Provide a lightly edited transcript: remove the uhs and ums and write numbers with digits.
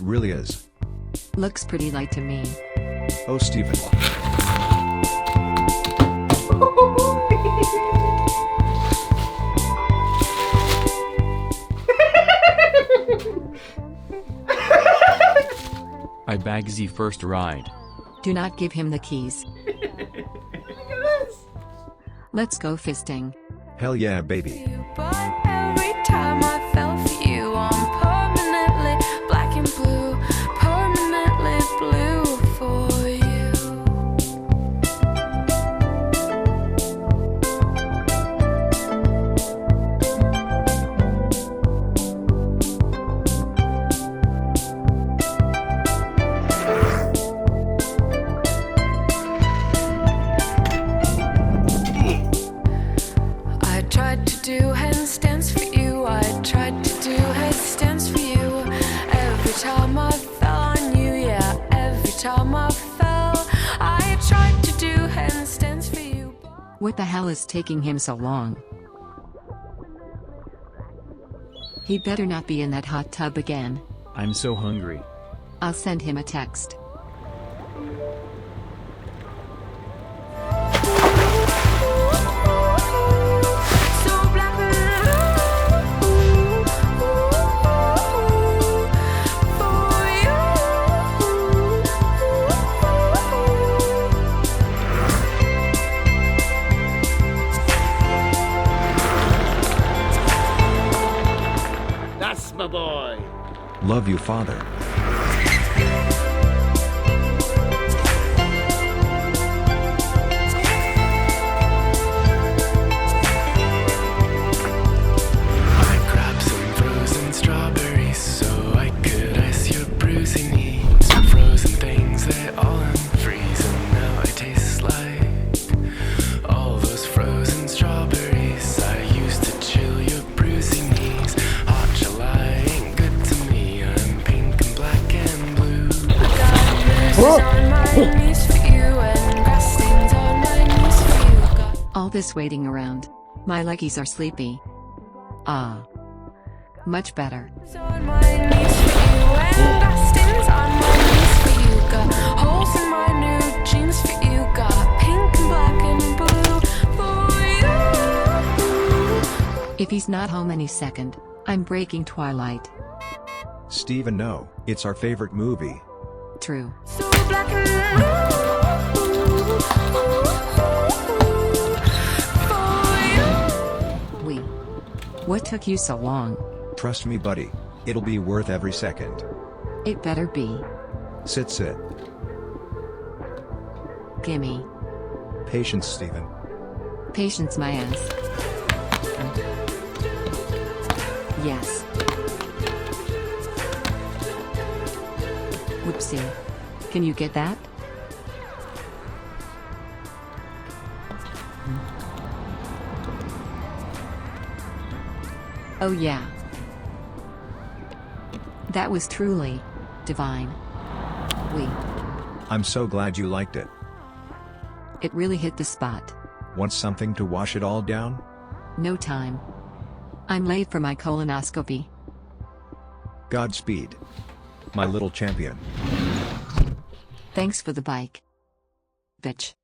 really is. Looks pretty light to me. Oh, Steven. I bag the first ride. Do not give him the keys. Let's go fisting. Hell yeah, baby. But every time I fell for you, I'm permanently black and blue, permanently blue for you. I tried to do handstands for you. I tried to do headstands for you. Every time I fell on you, yeah. Every time I fell, I tried to do handstands for you. What the hell is taking him so long? He better not be in that hot tub again. I'm so hungry. I'll send him a text. So black and blue for you. That's my boy. Love you, father. I grabbed some frozen strawberries so I could ice your bruising knees. Some frozen things, they all unfreeze, and now I taste like all those frozen strawberries I used to chill your bruising knees. Hot July ain't good to me. I'm pink and black and blue. Got bruises on my knees for you, and grass stains on my knees for you. Got All this waiting around. My leggies are sleepy. Ah. Much better. on my knees for you, and grass stains on my knees for you. Got holes in my new jeans for you. Got pink and black and blue for you. If he's not home any second, I'm breaking Twilight. Steven, no. It's our favorite movie. So True. black and blue for you. We. What took you so long? Trust me, buddy. It'll be worth every second. It better be. Sit. Gimme. Patience, Steven. Patience my ass. Yes. Whoopsie. Can you get that? Oh yeah. That was truly divine. I'm so glad you liked it. It really hit the spot. Want something to wash it all down? No time. I'm late for my colonoscopy. Godspeed. My little champion. Thanks for the bike. Bitch.